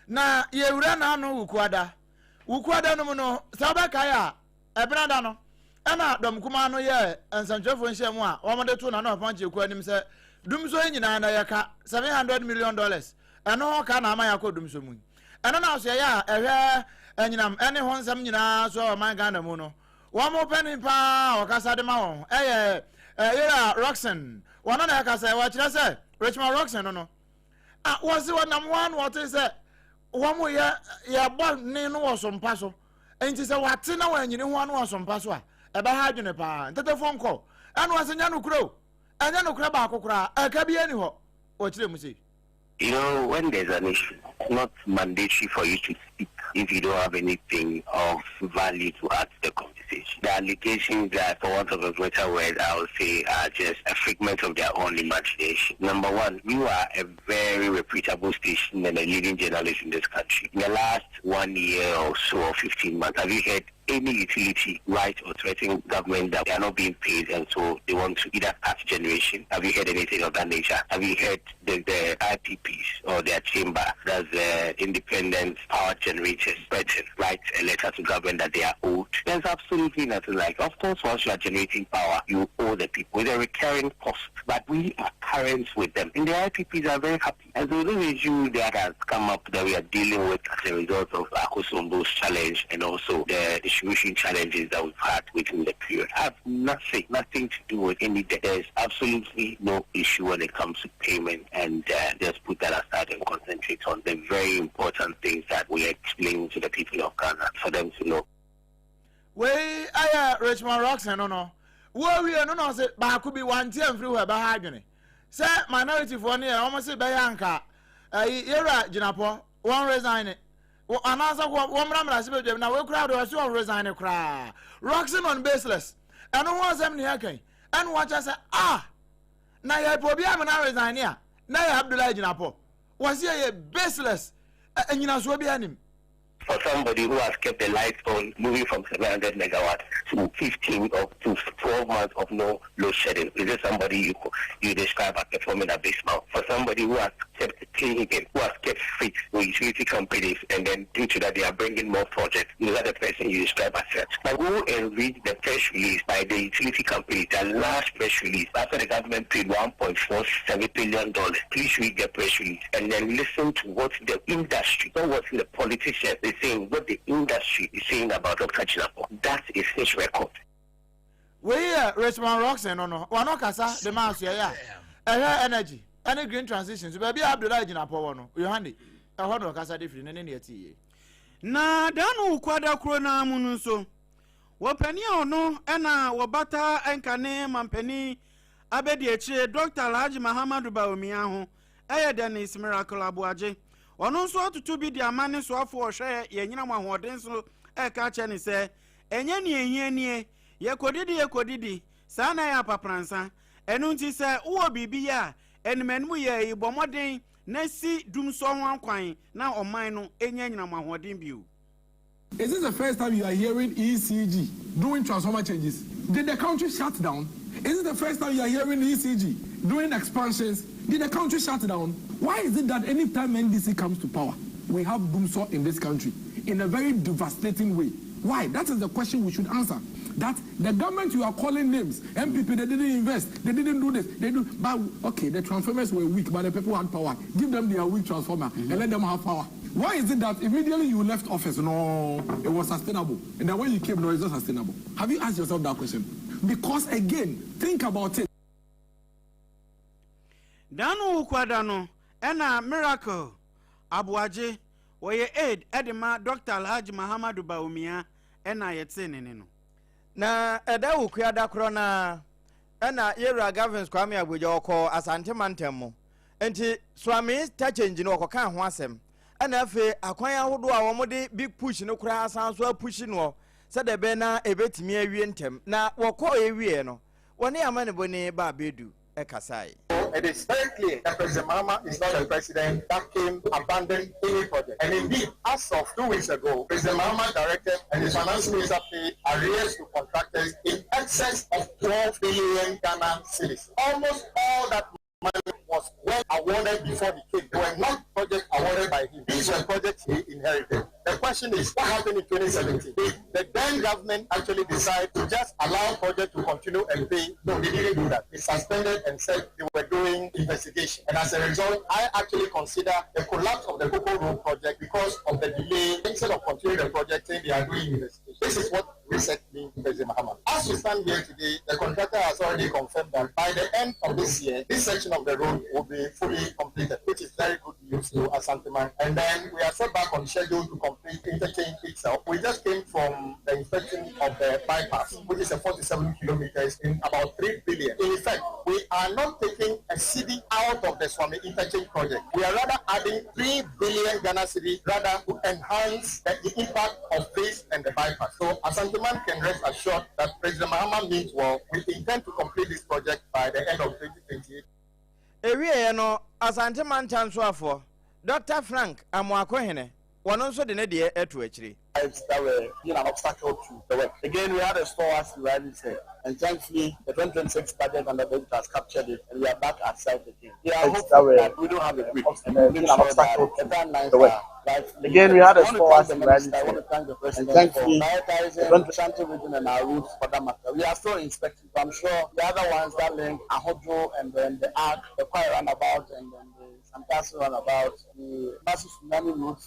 Speaker 3: na yewura na no wukuada no mu no sabaka ya ebrada no ana dom kuma no ye ensantrefo nhye mu a womode to na no panche ku anim se dumso nyina na yeka $700 million eno ka na ama yakọ dumso mu eno na so ya ehwe enyinam ene ho nsam nyina so man Ghana mu no womo peni pa okasa de ma won yera Roxen wona na yakasa wa kire se Richmond Roxen no wasi wonam wan what say womo ya bọ ni no wo so mpa so enti se wate na wanyini ho anu wo so mpa so a eba ha dwene pa ntete phone call anu asenya no kuro anya no kura ba akokora aka bi ani ho o kire mu sei.
Speaker 16: You know, when there's an issue, it's not mandatory for you to speak if you don't have anything of value to add to the conversation. The allegations that, for want of a better word, I would say are just a figment of their own imagination. Number one, you are a very reputable station and a leading journalist in this country. In the last 1 year or so, or 15 months, have you heard any utility write or threaten government that they are not being paid and so they want to either cut generation? Have you heard anything of that nature? Have you heard the IPPs or their chamber, that's the independent power generators, write a letter to government that they are owed? There's absolutely nothing like. Of course, once you are generating power, you owe the people with a recurring cost, but we are current with them. And the IPPs are very happy. And so this issue that has come up that we are dealing with as a result of Akosombo's challenge and also the distribution challenges that we've had within the period have nothing to do with any debt. There's absolutely no issue when it comes to payment, and just put that aside and concentrate on the very important things that we explain to the people of Ghana for them to know.
Speaker 3: Wey aya Richmond Roxen no we no say ba ku bi wan tie mfiri ho ba ha adwene say minority for ne almost say be yanka yera ginapo one resign anasa wo mramra se be na we crowd we so resign kra Roxen on baseless and no one sem ne yakan and watch say na ya pobi am na resign ya na ya Abdullah ginapo was here baseless enyina so bi anim.
Speaker 16: For somebody who has kept the lights on, moving from 700 megawatts to 15 or to 12 months of no load shedding, is this somebody you describe as performing abysmal? For somebody who has kept cleaning, who has kept faith with utility companies, and then due to that they are bringing more projects, is that the person you describe as such? Now go and read the press release by the utility company, the last press release after the government paid $1.47 billion. Please read the press release and then listen to what the industry, not what the politicians is saying, what the industry is saying about Dr. Chinapo. That is his record.
Speaker 3: We Richmond Roxen no wano kasa the mass ya energy any green transitions baby Abdullah Chinapo no Yohane no kasa different ne ne ati
Speaker 4: na danu kwada kro na munu so wopani ono na wobata enkane mampani abedi echi Dr. Alhaji Muhammadu Bawumia ho Denise Miracle Abuaje ono nso atutu bi di amane so afo ohwe ye nyina mo ahoden so ka che ne se enye ne ehie ye kodidi saa na ya papransa enu nti se wo bibi ya enmenmu ye ibomoden na si dum so ho akwan na oman no enya nyinam ahoden bio.
Speaker 12: Is this the first time you are hearing ECG doing transformer changes? Did the country shut down? Is it the first time you are hearing ECG doing expansions? Did the country shut down? Why is it that anytime NDC comes to power, we have boomsaw in this country in a very devastating way? Why? That is the question we should answer. That the government you are calling names, MPP, they didn't invest, they didn't do this, they do. But okay, the transformers were weak, but the people had power. Give them their weak transformer and let them have power. Why is it that immediately you left office, no, it was sustainable, and then when you came, no, it's not sustainable? Have you asked yourself that question? Because again, think about it.
Speaker 4: Dano Ukwadano, Ena Miracle, Abuaje, where aid Edema, Dr. Alhaji Muhammadu Baumia, Ena Yetsenino.
Speaker 2: Na eda ukwada krona ena yera governance kwame abuja oko asante mantemo enti swami ta change no okoka ho asem ena afi akwan ahodo a wo mode big push no kura asan so push no se de be na ebetimi awie ntem na woko ewie no woni amane boni ba bedu ekasai.
Speaker 13: It is very clear that President Mahama is not a president that came abandoned any project. And indeed, as of 2 weeks ago, President Mahama directed and his finance minister paid arrears to contractors in excess of 12 billion Ghana cedis. Almost all that money was well awarded before he came. They were not projects awarded by him. These were projects he inherited. The question is, what happened in 2017? Did the then government actually decide to just allow projects to continue and pay? No, they didn't do that. They suspended and said they were doing investigation. And as a result, I actually consider the collapse of the Cocoa Road project because of the delay. Instead of continuing the project, saying they are doing investigation. This is what reset means, President Mahama. As we stand here today, the contractor has already confirmed that by the end of this year, this section of the road will be fully completed, which is very good news to Asanteman. And then we are set back on schedule to complete interchange itself. We just came from the inspection of the bypass, which is a 47 kilometers in about 3 billion. In effect, we are not taking a city out of the Swami interchange project. We are rather adding 3 billion Ghana cedis rather to enhance the impact of this and the bypass. So Asanteman can rest assured that President Mahama means well. We intend to complete this project by the end of 2028.
Speaker 2: Ewie no Asanteman chansoafo Dr. Frank Amwakohene one also the nedia etu achiri.
Speaker 17: That were an obstacle to the work. Again, we had a store as you rightly said, and thankfully the 2026 budget and the budget has captured it, and we are back at site again. We are hopeful that we don't have a break, and we an obstacle to the work. Again, we had a store as you rightly said. I want to thank the president for prioritizing the Shanti region and our routes for that matter. We are still inspecting, so I'm sure the other ones that link Ahojo and then the Arc, the Kwai roundabout, and then the Sampasi roundabout, the massive tsunami road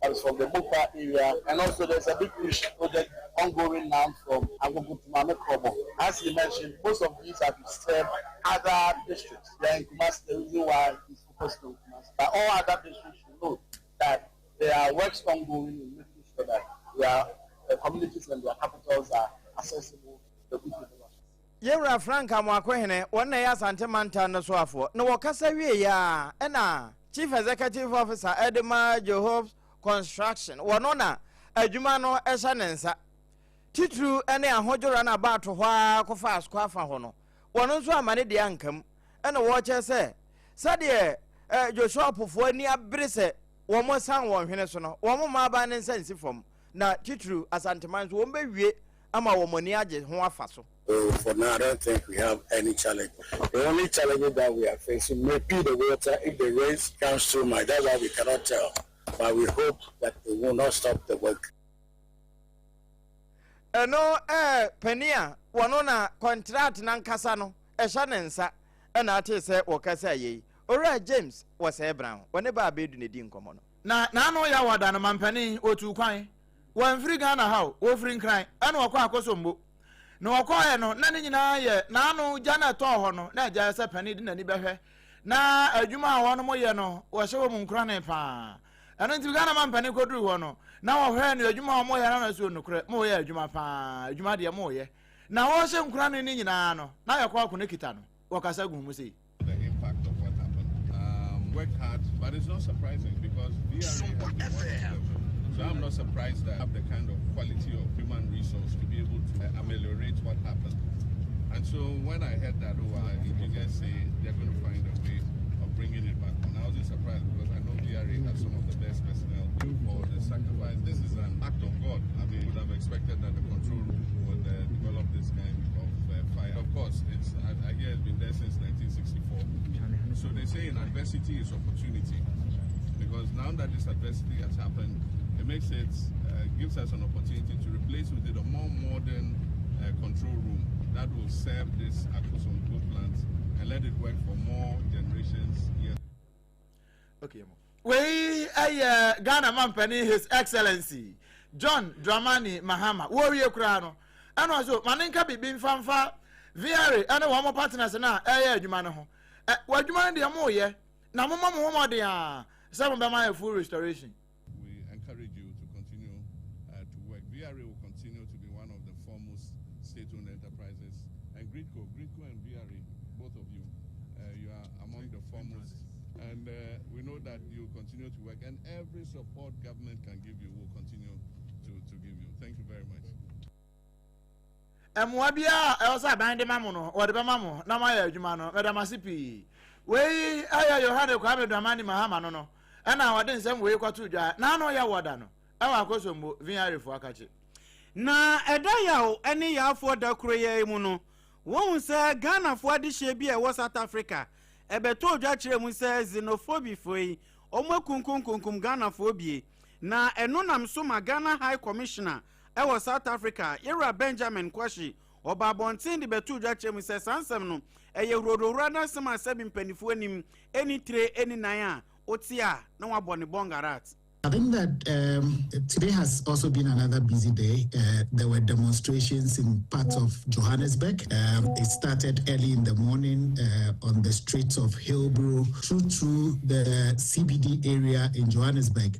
Speaker 17: that is from the Mopa area, and also there's a big push project ongoing now from Agogo to Mamekrobo. As you mentioned, most of these are to serve other districts. They are in Kumasi, the reason why it's focused on Kumasi. But all other districts should know that there are works ongoing in making sure that their communities and their capitals are accessible to the people.
Speaker 2: Yewra Frank Amwakohene one ya Asanteman no so afo no wakasa wie ya na Chief Executive Officer Edema Jehobs Construction wono na adwuma no ehya nensa titru ene ahojora na bato hwa kofa askwafa ho no wono nso amane de ankam ene wo che se sade Joshua Pofo ani abrese wo mo san wo hwene so no wo mo ma ba ne nsansi fom na titru Asanteman so wo bewie ama wo moni age ho afa so.
Speaker 17: For now, I don't think we have any challenge. The only challenge that we are facing may be the water. If the rains comes through, that's why we cannot tell. But we hope that it will not stop the work.
Speaker 2: No, Penia, Wanona contract Nankasa no, Shanensa, and I say, or Kasa ye. Ora James was a brown, whenever I bid in the din common.
Speaker 3: Na no yawa dan man pani o tu kwan. Wan free Ghana how, offering cry, and wakwa akosombo. No akwa no na ne nyina ye na no jana to ho no na ja se pani di na ni behwe na adwuma ho no moye no wo hye wo munkra ne pa eno nti Ghana man pani koduru ho no na wo hwe no adwuma ho moye na so nukre mo ye adwuma pa adwuma de mo ye na wo hye nkra ne nyina no na yakwa akone kita no wo kasa gu mu sei.
Speaker 6: The impact of what happened. Worked hard, but it's not surprising because DRA has been so I'm not surprised that I have the kind of quality of human resource to be able to ameliorate what happened. And so when I heard that, engineers say they're going to find a way of bringing it back on. I wasn't surprised because I know VRA has some of the best personnel for the sacrifice. This is an act of God. I mean, would have expected that the control room would develop this kind of fire. Of course, I hear it's been there since 1964. So they say in adversity is opportunity, because now that this adversity has happened, it makes it gives us an opportunity to replace with it a more modern control room that will serve this Akosombo plant and let it work for more generations. Yes.
Speaker 3: Okay. We Ghana man penny His Excellency John Dramani Mahama. Warrior Krano. And also Maninka Bibin Fanfa VRA and one more partners na Jumano. What you mind the more ye? Now Mama dia some of my full restoration.
Speaker 6: We encourage you to continue to work. VRA will continue to be one of the foremost state-owned enterprises, and Gridco and VRA, both of you, you are among the foremost, and we know that you continue to work, and every support government can give you will continue to give you. Thank you very much.
Speaker 3: Mwabia also bande mamono or the mamo na maya jumano madam asipi we aya yo hade kwa Dramani Mahama no and I didn't same way kwa tuja na no ya wada no awa akosombo VRA fo akache
Speaker 4: na eda yawo ene ya afọ da kroye mu no won se Ghana fo ade hye bi e wo South Africa ebeto odwa kire mu se xenophobia foi omakunkunkunkum Ghana fo bie na eno nam so ma Ghana High Commissioner e wo South Africa Ira Benjamin Kwashi oba bontin de beto odwa kire mu se sansem no eye rodorura na sema sebi mpanifo anim eni 3 eni 9 a otia na wabone bongarat.
Speaker 18: I think that today has also been another busy day. There were demonstrations in parts of Johannesburg. It started early in the morning on the streets of Hillbrow through the CBD area in Johannesburg.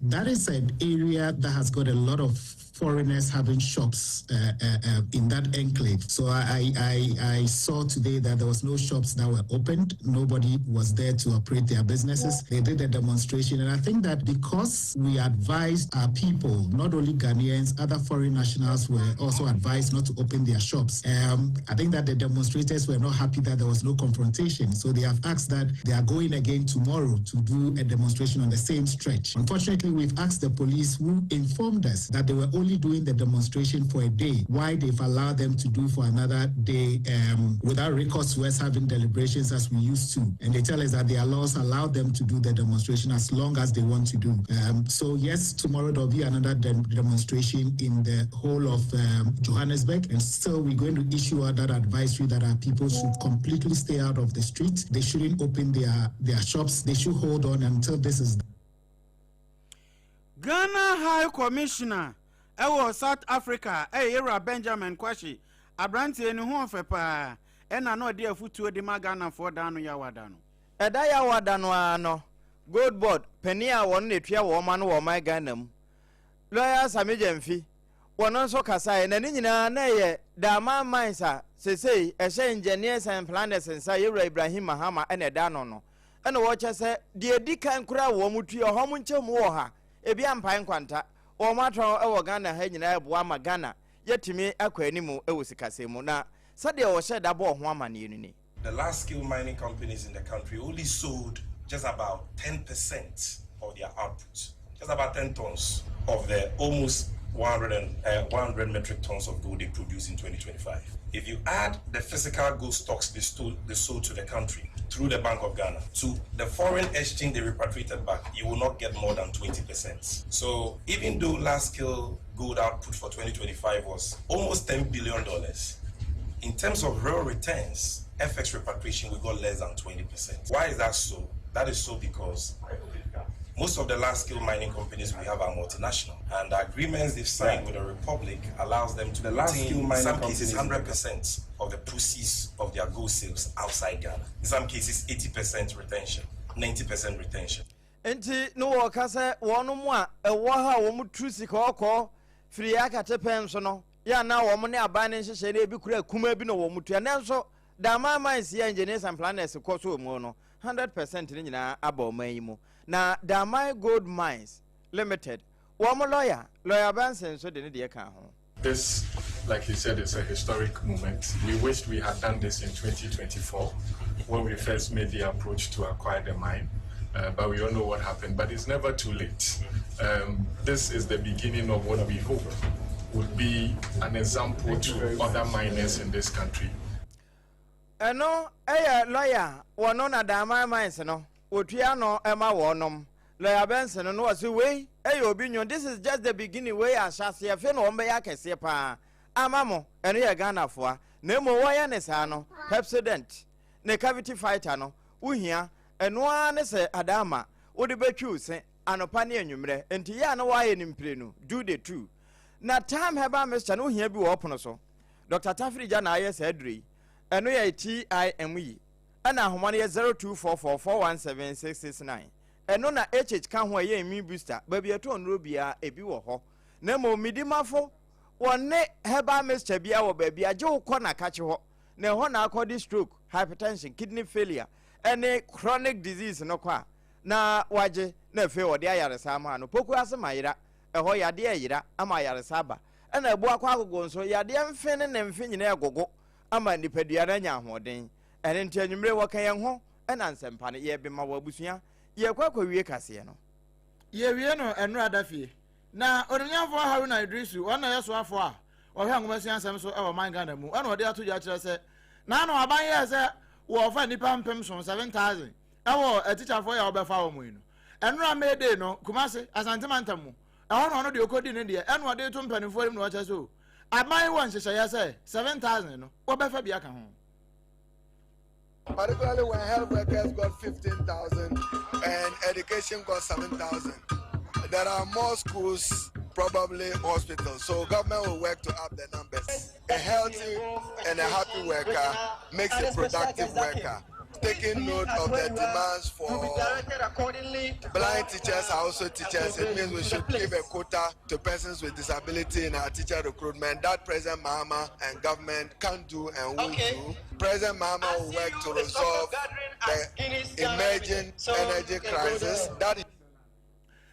Speaker 18: That is an area that has got a lot of foreigners having shops in that enclave. So I saw today that there was no shops that were opened. Nobody was there to operate their businesses. They did a demonstration, and I think that because we advised our people, not only Ghanaians, other foreign nationals were also advised not to open their shops. I think that the demonstrators were not happy that there was no confrontation. So they have asked that they are going again tomorrow to do a demonstration on the same stretch. Unfortunately, we've asked the police, who informed us that they were only doing the demonstration for a day, why they've allowed them to do for another day without recourse to us having deliberations as we used to. And they tell us that their laws allow them to do the demonstration as long as they want to do. So yes, tomorrow there'll be another demonstration in the whole of Johannesburg, and still we're going to issue that advisory that our people should completely stay out of the streets. They shouldn't open their shops. They should hold on until this is done.
Speaker 4: Ghana High Commissioner South Africa Ira Benjamin Kwashi Abranti eni ho fepa ena no de afutuo de magana for dano ya wadano
Speaker 2: eda ya wadano ano gold board penia won ne twa wo ma no wo mai Ghana mu lawyer Samijemfi wono so kasa na ni nyina na ye dama mansa sesei ehye engineers and planners nsa Yewra Ibrahim Mahama ena da no ena wo chese de edikan kura wo mutuo ho mu nche mu wo ha ebi ampan kwanta o matro e wo Ghana ha nyina ebo ama Ghana yetimi akwanimu e wo sikasemu na sade wo hye da bo ho amane ni.
Speaker 19: The large scale mining companies in the country only sold just about 10% of their output, just about 10 tons of the almost 100 metric tons of gold they produced in 2025. If you add the physical gold stocks they sold to the country through the Bank of Ghana to the foreign exchange they repatriated back, you will not get more than 20%. So even though large-scale gold output for 2025 was almost $10 billion, in terms of real returns, FX repatriation, we got less than 20%. Why is that so? That is so because most of the large-scale mining companies we have are multinational, and the agreements they've signed with the Republic allows them to retain, in some cases, 100% of the proceeds of their gold sales outside Ghana. In some cases, 80% retention, 90% retention.
Speaker 2: Enti no wakase wonu mu a ewo ha wo mu trusi kokko firi akate penso no ya na wo mu ne abane nhyehyɛ na ebi kura kuma bi no wo mu tua nanso da mama isi engineers and planners koso mu no 100% ni nyina aba oman yi mu na Damai Gold Mines Limited wo mu lawyer Benson so de ne de ka ho.
Speaker 20: This, like he said, is a historic moment. We wished we had done this in 2024, when we first made the approach to acquire the mine, but we all know what happened. But it's never too late. This is the beginning of what we hope would be an example to other miners in this country.
Speaker 2: No, lawyer, one on a dama mines, no, Utiano, Emma Warnum, Lawyer Benson, and was away, opinion. This is just the beginning way I shall see a fin on Bayaka Sepa, Amamo, and here Ghana for Nemo Wayanesano, Pepsodent, ne cavity fighter, no, Uhia, and one is a Adama, would the Becus, and opinion number, and Tiano Wayan in Prenu, do the two. Na time have I Mr. No here be open so. Dr. Tafri Jana yes Edri, and we are TIME, and now money 0244417669. And no na HH can where me booster, baby a ton rubia a biwo. Nemo midimafo, one ne have I Mr. Bia or baby a Joe corner catch ho. Ne hona called stroke, hypertension, kidney failure, and a chronic disease no qua. Na waje ne feel the ayarasama no poku asamaira. Eho yade yira ama yaresaba ena ebu akwa agogo nso yade mfene ne mfenyi na agogo ama nipadua na nya ahoden ene nti anwumre wokan ye ho ena nsempa ne ye bema wabusua ye kwakwa wie kase no
Speaker 3: ye wie no enu adafie na odunyanfo Haruna Idrisu wana yeso afo a ohwe angomasi ansem so e wo man Ghana mu ena ode atoja kire se na no aban ye se wo fa nipa mpem so 7000 ewo atichafo ya obefa wo mu no enu amede no kumase asantemantam mu no de okodi ne de eno de to mpanifo no wacha so aban won hyehyɛ say 7000 no obefa bia ka ho.
Speaker 21: Particularly when health workers got 15,000 and education got 7,000. There are more schools, probably hospitals. So government will work to up the numbers. A healthy and a happy worker makes a productive worker. Taking note of the demands for blind teachers are also teachers. It means we should give a quota to persons with disability in our teacher recruitment. That President Mahama and government can do and will do. President Mahama will work to resolve the emerging energy crisis. That is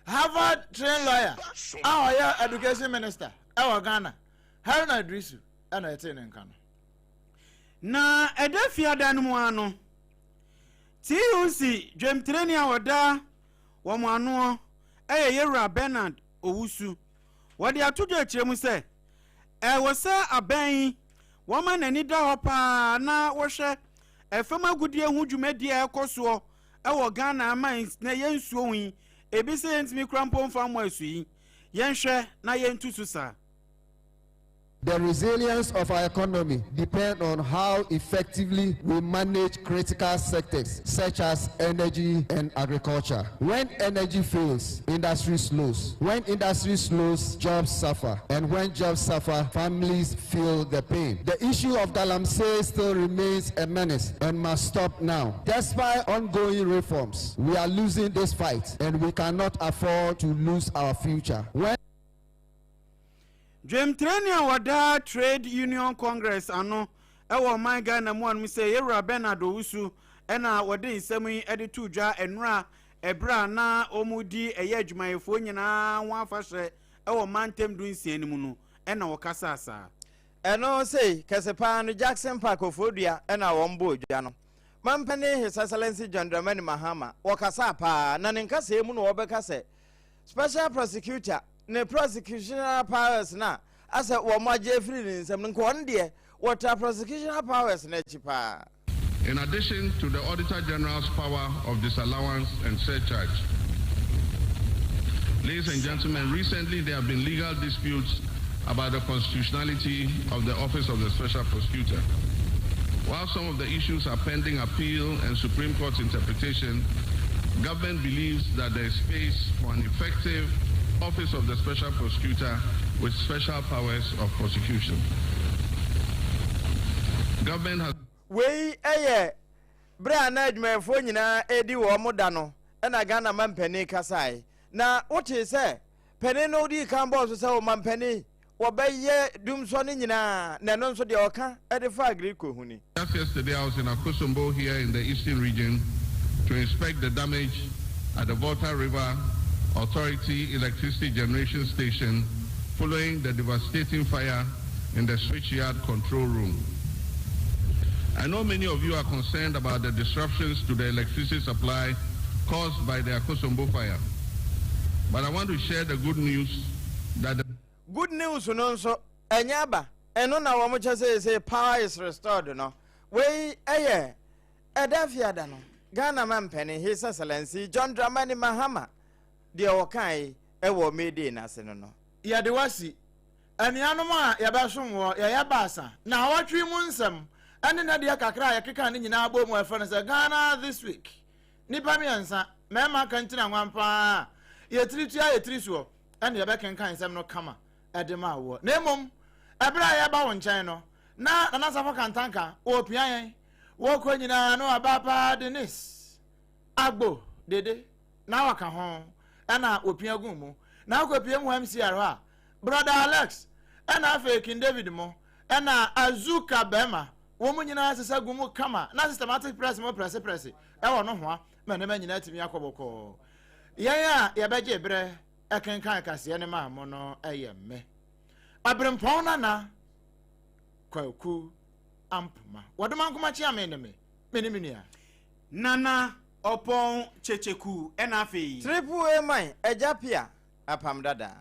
Speaker 3: Harvard trained lawyer, our education minister, our Ghana, Haruna Idrisu, and I tell you,
Speaker 4: na edafia danumuano. TUC Dwem Training Wada Wamano Yera Bernard Owusu Wadi atujo echiremu se wose aban woman ani da hopa na wohwe efema gudie hu dwumadi ekoso wo Ghana mines na yensuo wi ebi se ntimi krampo mfa mo asui yenhwe na yentusu sa.
Speaker 22: The resilience of our economy depends on how effectively we manage critical sectors such as energy and agriculture. When energy fails, industry slows. When industry slows, jobs suffer. And when jobs suffer, families feel the pain. The issue of galamsey still remains a menace and must stop now. Despite ongoing reforms, we are losing this fight and we cannot afford to lose our future.
Speaker 4: Dwem Training Wada Trade Union Congress ano ewo man Ghana mu anu say Yera Bernard Owusu ena wode nsemu ede tudwa enra ebra na omudi eye adwumayefo nyina ho afahye ewo mantem du nsian mu no ena wokasa asa
Speaker 2: eno say kesepa no Jackson Park ofodua ena wombo odwa no mampane His Excellency John Dramani Mahama wokasa pa na ne nkasa emu no wobekase special prosecutor ne prosecutorial powers na asa wo maje free nsem nko on de what prosecutorial powers na chipa.
Speaker 6: In addition to the Auditor General's power of disallowance and surcharge, ladies and gentlemen, recently there have been legal disputes about the constitutionality of the Office of the Special Prosecutor. While some of the issues are pending appeal and Supreme Court's interpretation, government believes that there is space for an effective Office of the Special Prosecutor with special powers of prosecution. Government has
Speaker 2: Brian adwumayefo nyina edi wo moda no na Ghana mampani kasai na wote se pani no di kan boss se wo mampani wo beye dumso ne nyina na no nso de oka edi fa agri ko huni.
Speaker 6: Just yesterday I was in Akosombo here in the eastern region to inspect the damage at the Volta River Authority electricity generation station following the devastating fire in the switchyard control room. I know many of you are concerned about the disruptions to the electricity supply caused by the Akosombo fire. But I want to share the good news that the
Speaker 2: good news so enyaba eno na wo mo say power is restored no. We edafia da no. Ghana man penny His Excellency John Dramani Mahama de okai ewo mede na se no.
Speaker 3: Ya de wasi anianom a ya ba somwo ya basa na watwe mu nsem ene na de kakra ya keka ne nyina abo mu efa no se Ghana this week nipa miensa mema kantina nwampa ye tiritua ye tirisuo ene ya be kenkan nsem no kama edema wo na emom ebra ya ba wo nchen no na Sarfo kantanka o pian wo ko nyina no abapa Denise agbo dede na waka ho ena opian gun mu na ko pian mu MCR ha brother Alex ena fake David mo ena azuka bema wo mu nyina asesa gun mu kama na systematic press mo press e wo no ho ma na nyina timi akoboko ya beje bre ekenkan kase ne ma mo no eyemme abrempon na kwaku ampuma wadoma nkoma chi ame ne me menimia
Speaker 4: nana opon checheku enafe
Speaker 2: triple A man ejapia apam dada